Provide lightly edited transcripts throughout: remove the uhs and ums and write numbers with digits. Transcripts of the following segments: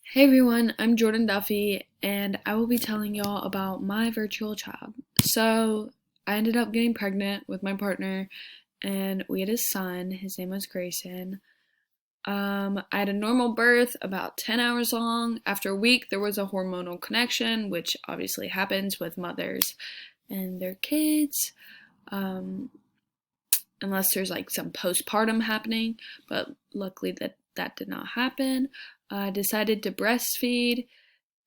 Hey everyone, I'm Jordan Duffy, and I will be telling y'all about my virtual child. So, I ended up getting pregnant with my partner, and we had a son. His name was Grayson. I had a normal birth, about 10 hours long. After a week, there was a hormonal connection, which obviously happens with mothers and their kids, um, unless there's like some postpartum happening, but luckily that did not happen. I decided to breastfeed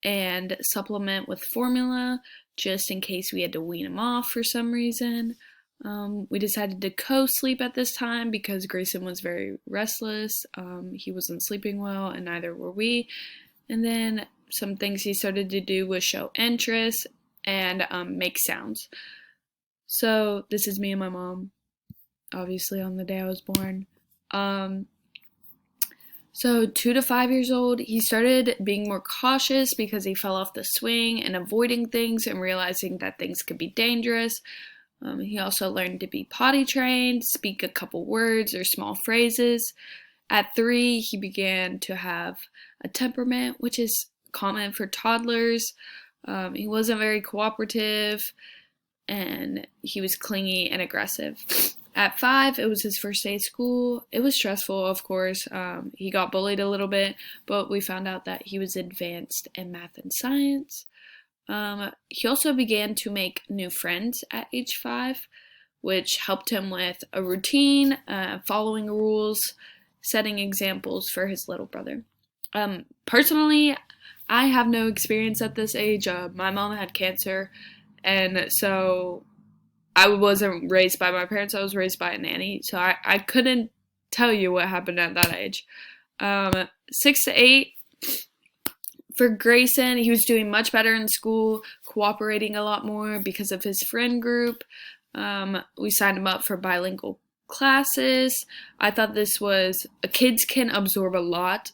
and supplement with formula just in case we had to wean him off for some reason. We decided to co-sleep at this time because Grayson was very restless. He wasn't sleeping well, and neither were we. And then some things he started to do was show interest and make sounds. So this is me and my mom, obviously on the day I was born. Um, So, 2 to 5 years old, he started being more cautious because he fell off the swing and avoiding things and realizing that things could be dangerous. He also learned to be potty trained, speak a couple words or small phrases. At 3, he began to have a temperament, which is common for toddlers. He wasn't very cooperative and he was clingy and aggressive. At 5, it was his first day of school. It was stressful, of course. He got bullied a little bit, but we found out that he was advanced in math and science. He also began to make new friends at age 5, which helped him with a routine, following rules, setting examples for his little brother. Personally, I have no experience at this age. My mom had cancer, and so I wasn't raised by my parents. I was raised by a nanny, so I couldn't tell you what happened at that age. 6 to 8, for Grayson, he was doing much better in school, cooperating a lot more because of his friend group. We signed him up for bilingual classes. I thought this was, kids can absorb a lot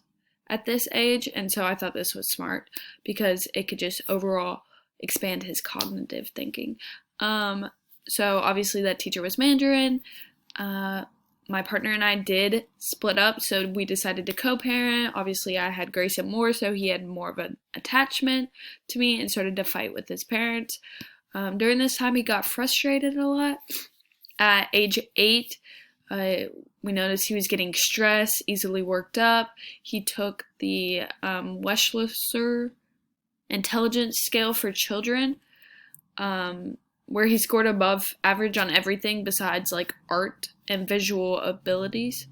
at this age, and so I thought this was smart because it could just overall expand his cognitive thinking. So obviously that teacher was Mandarin. My partner and I did split up, so we decided to co-parent. Obviously, I had Grayson more, so he had more of an attachment to me and started to fight with his parents. During this time, he got frustrated a lot. At age 8, we noticed he was getting stressed, easily worked up. He took the Wechsler intelligence scale for children, where he scored above average on everything besides like art and visual abilities.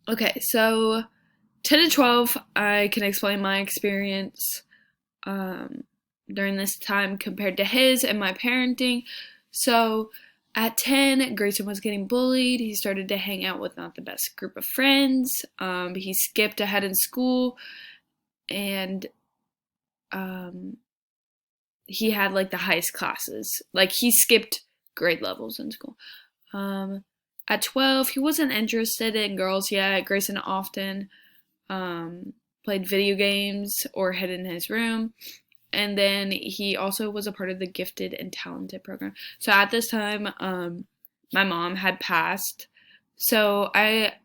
Okay, so 10 to 12, I can explain my experience during this time compared to his and my parenting. So at 10, Grayson was getting bullied. He started to hang out with not the best group of friends. He skipped ahead in school, and he had like the highest classes. Like he skipped grade levels in school. At 12, he wasn't interested in girls yet. Grayson often played video games or hid in his room. And then he also was a part of the gifted and talented program. So at this time, my mom had passed. So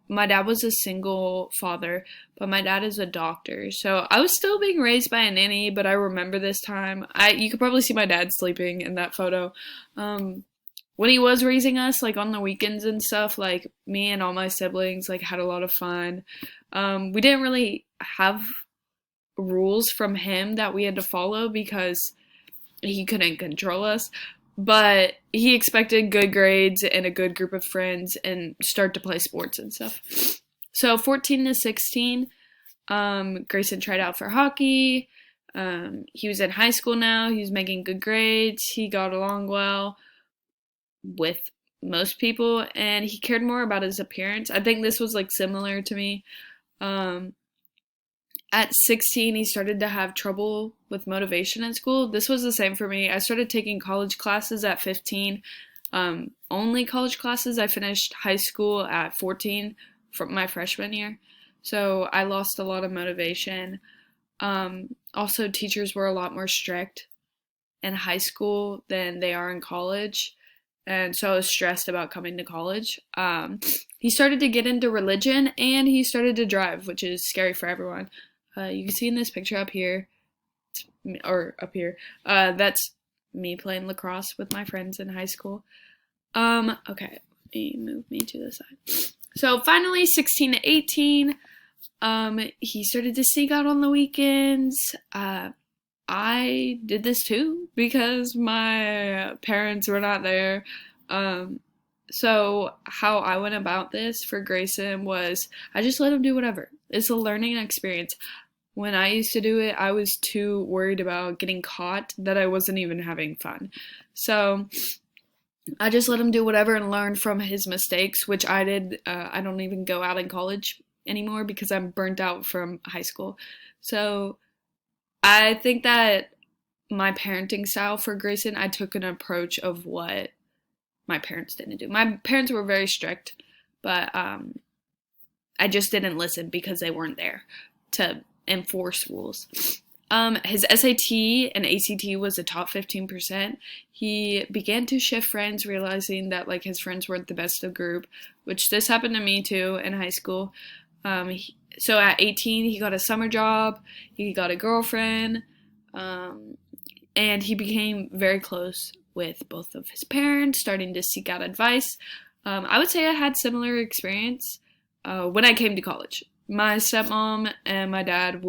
my dad was a single father, but my dad is a doctor. So I was still being raised by a nanny, but I remember this time. You could probably see my dad sleeping in that photo. When he was raising us, like on the weekends and stuff, like me and all my siblings like had a lot of fun. We didn't really have rules from him that we had to follow because he couldn't control us. But he expected good grades and a good group of friends and start to play sports and stuff. So 14 to 16, Grayson tried out for hockey. He was in high school now. He was making good grades. He got along well with most people, and he cared more about his appearance. I think this was like similar to me. At 16, he started to have trouble with motivation in school. This was the same for me. I started taking college classes at 15, only college classes. I finished high school at 14 for my freshman year. So I lost a lot of motivation. Also, teachers were a lot more strict in high school than they are in college. and so I was stressed about coming to college. He started to get into religion, and he started to drive, which is scary for everyone. You can see in this picture up here, or up here, that's me playing lacrosse with my friends in high school. Okay, let me move me to the side. So finally, 16 to 18, he started to sneak out on the weekends. I did this too because my parents were not there. So how I went about this for Grayson was I just let him do whatever. It's a learning experience. When I used to do it, I was too worried about getting caught that I wasn't even having fun. So I just let him do whatever and learn from his mistakes, which I did. I don't even go out in college anymore because I'm burnt out from high school. So I think that my parenting style for Grayson, I took an approach of what my parents didn't do. My parents were very strict, but I just didn't listen because they weren't there to enforce rules. His SAT and ACT was a top 15%. He began to shift friends, realizing that like his friends weren't the best of group, which this happened to me too in high school. So at 18, he got a summer job, he got a girlfriend, and he became very close with both of his parents, starting to seek out advice. I would say I had similar experience when I came to college. My stepmom and my dad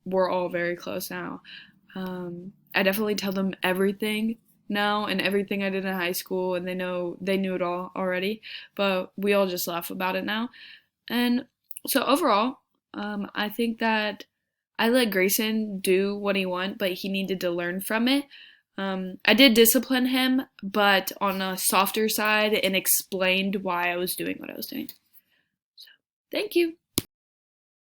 we're all very close now. I definitely tell them everything now and everything I did in high school, and they knew it all already, but we all just laugh about it now. And so overall, I think that I let Grayson do what he wanted, but he needed to learn from it. I did discipline him, but on a softer side and explained why I was doing what I was doing. So, thank you.